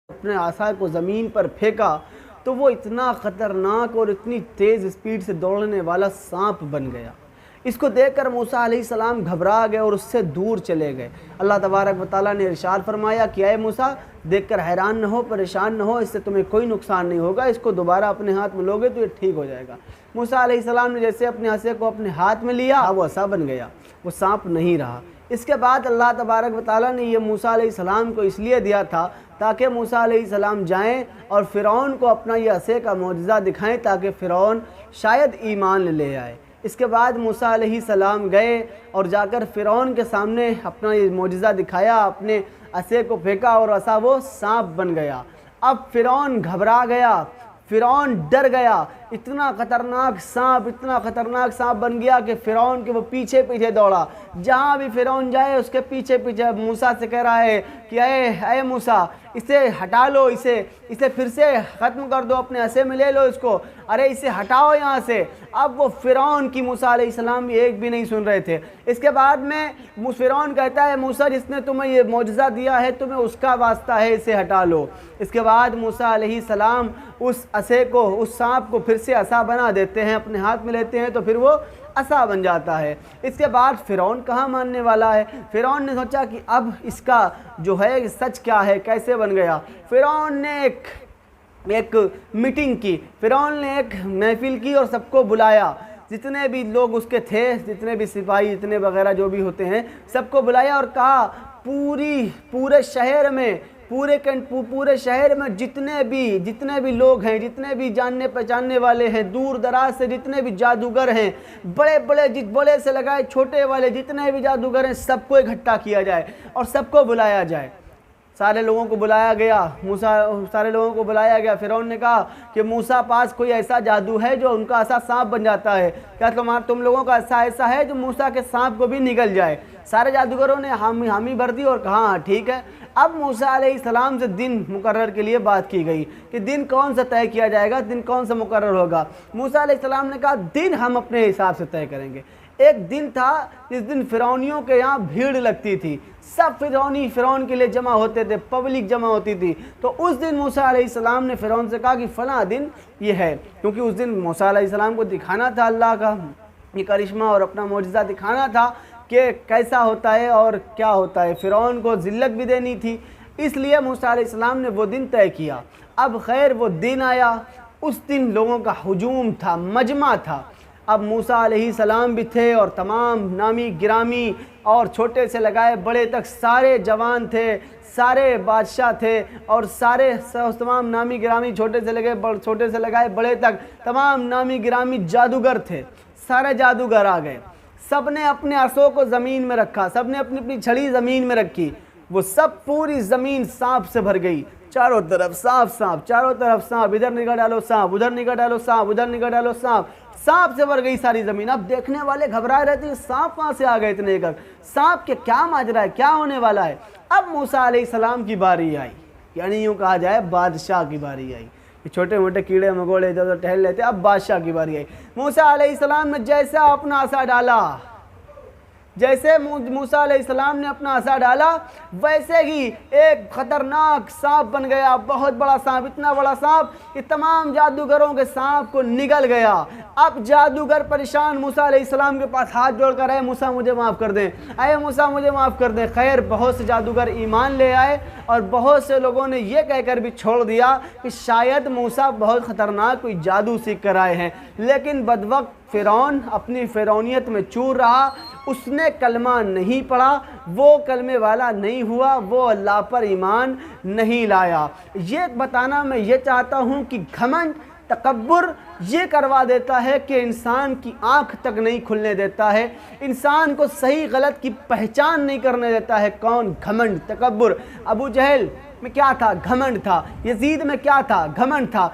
اپنے عصا کو زمین پر پھینکا تو وہ اتنا خطرناک اور اتنی تیز اسپیڈ سے دوڑنے والا سانپ بن گیا۔ اس کو دیکھ کر موسیٰ علیہ السلام گھبرا گئے اور اس سے دور چلے گئے۔ اللہ تبارک و تعالیٰ نے ارشاد فرمایا کہ اے موسیٰ، دیکھ کر حیران نہ ہو، پریشان نہ ہو، اس سے تمہیں کوئی نقصان نہیں ہوگا، اس کو دوبارہ اپنے ہاتھ میں لوگے تو یہ ٹھیک ہو جائے گا۔ موسیٰ علیہ السلام نے جیسے اپنے عصا کو اپنے ہاتھ میں لیا، وہ عصا بن گیا، وہ سانپ نہیں رہا۔ اس کے بعد اللہ تبارک و تعالیٰ نے یہ موسیٰ علیہ السلام کو اس لیے دیا تھا تاکہ موسیٰ علیہ السلام جائیں اور فرعون کو اپنا یہ عصا کا معجزہ دکھائیں تاکہ فرعون شاید ایمان لے آئے۔ اس کے بعد موسیٰ علیہ السلام گئے اور جا کر فرعون کے سامنے اپنا یہ معجزہ دکھایا، اپنے عصا کو پھینکا اور عصا وہ سانپ بن گیا۔ اب فرعون گھبرا گیا، فرعون ڈر گیا، اتنا خطرناک سانپ بن گیا کہ فرعون کے وہ پیچھے پیچھے دوڑا۔ جہاں بھی فرعون جائے اس کے پیچھے پیچھے موسیٰ سے کہہ رہا ہے کہ اے موسیٰ، اسے ہٹا لو، اسے پھر سے ختم کر دو، اپنے عصا میں لے لو اس کو، ارے اسے ہٹاؤ یہاں سے۔ اب وہ فرعون کی موسیٰ علیہ السلام ایک بھی نہیں سن رہے تھے۔ اس کے بعد میں فرعون کہتا ہے موسیٰ، جس نے تمہیں یہ معجزہ دیا ہے تمہیں اس کا واسطہ ہے، اسے ہٹا لو۔ اس کے بعد موسیٰ علیہ السلام اس عصا کو، اس سانپ کو پھر سے عصا بنا دیتے ہیں، اپنے ہاتھ میں لیتے ہیں تو پھر وہ عصا بن جاتا ہے۔ اس کے بعد فرعون کہاں ماننے والا ہے؟ فرعون نے سوچا کہ اب اس کا جو ہے سچ کیا ہے، کیسے بن گیا۔ فرعون نے ایک میٹنگ کی، فرعون نے ایک محفل کی اور سب کو بلایا، جتنے بھی لوگ اس کے تھے، جتنے بھی سپاہی، جتنے وغیرہ جو بھی ہوتے ہیں، سب کو بلایا اور کہا پورے شہر میں جتنے بھی لوگ ہیں، جتنے بھی جاننے پہچاننے والے ہیں، دور دراز سے جتنے بھی جادوگر ہیں، بڑے سے لگائے چھوٹے والے جتنے بھی جادوگر ہیں، سب کو اکٹھا کیا جائے اور سب کو بلایا جائے۔ سارے لوگوں کو بلایا گیا۔ فرعون نے کہا کہ موسیٰ پاس کوئی ایسا جادو ہے جو ان کا عصا سانپ بن جاتا ہے، کیا تم لوگوں کا عصا ایسا ہے جو موسیٰ کے سانپ کو بھی نگل جائے؟ سارے جادوگروں نے حامی بھر دی اور کہا ہاں ٹھیک ہے۔ اب موسیٰ علیہ السلام سے دن مقرر کے لیے بات کی گئی کہ دن کون سا طے کیا جائے گا، دن کون سا مقرر ہوگا۔ موسیٰ علیہ السلام نے کہا دن ہم اپنے حساب سے طے کریں گے۔ ایک دن تھا جس دن فرعونیوں کے یہاں بھیڑ لگتی تھی، سب فرعون کے لیے جمع ہوتے تھے، پبلک جمع ہوتی تھی، تو اس دن موسیٰ علیہ السلام نے فرعون سے کہا کہ فلاں دن یہ ہے، کیونکہ اس دن موسیٰ علیہ السلام کو دکھانا تھا اللہ کا یہ کرشمہ اور اپنا معجزہ دکھانا تھا کہ کیسا ہوتا ہے اور کیا ہوتا ہے، فرعون کو ذلت بھی دینی تھی، اس لیے موسیٰ علیہ السلام نے وہ دن طے کیا۔ اب خیر وہ دن آیا، اس دن لوگوں کا ہجوم تھا، مجمع تھا۔ اب موسیٰ علیہ السلام بھی تھے اور تمام نامی گرامی اور چھوٹے سے لگائے بڑے تک سارے جوان تھے، سارے بادشاہ تھے اور تمام نامی گرامی چھوٹے سے لگائے بڑے تک تمام نامی گرامی جادوگر تھے۔ سارے جادوگر آ گئے، سب نے اپنے عصوں کو زمین میں رکھا، سب نے اپنی چھڑی زمین میں رکھی، وہ سب پوری زمین سانپ سے بھر گئی، چاروں طرف سانپ، ادھر نگاہ ڈالو سانپ، ادھر نگاہ ڈالو سانپ، ادھر نگاہ ڈالو سانپ سے بھر گئی ساری زمین۔ اب دیکھنے والے گھبرائے رہتے ہیں سانپ کہاں سے آ گئے اتنے ایک، سانپ کے کیا ماجرا ہے، کیا ہونے والا ہے۔ اب موسیٰ علیہ السلام کی باری آئی، یعنی یوں کہا جائے بادشاہ کی باری آئی، چھوٹے موٹے کیڑے مکوڑے ادھر ادھر ٹہل لیتے، اب بادشاہ کی باری آئی۔ موسیٰ علیہ السلام نے جیسا اپنا عصا ڈالا، جیسے موسیٰ علیہ السلام نے اپنا عصا ڈالا ویسے ہی ایک خطرناک سانپ بن گیا، بہت بڑا سانپ، اتنا بڑا سانپ کہ تمام جادوگروں کے سانپ کو نگل گیا۔ اب جادوگر پریشان موسیٰ علیہ السلام کے پاس ہاتھ جوڑ کر اے موسیٰ مجھے معاف کر دیں، اے موسیٰ مجھے معاف کر دیں۔ خیر بہت سے جادوگر ایمان لے آئے اور بہت سے لوگوں نے یہ کہہ کر بھی چھوڑ دیا کہ شاید موسیٰ بہت خطرناک کوئی جادو سیکھ کر آئے ہیں، لیکن بدوقت فرعون اپنی فرعونیت میں چور رہا، اس نے کلمہ نہیں پڑھا، وہ کلمے والا نہیں ہوا، وہ اللہ پر ایمان نہیں لایا۔ یہ بتانا میں یہ چاہتا ہوں کہ گھمنڈ، تکبر یہ کروا دیتا ہے کہ انسان کی آنکھ تک نہیں کھلنے دیتا ہے، انسان کو صحیح غلط کی پہچان نہیں کرنے دیتا ہے۔ کون؟ گھمنڈ، تکبر۔ ابو جہل میں کیا تھا؟ گھمنڈ تھا۔ یزید میں کیا تھا؟ گھمنڈ تھا۔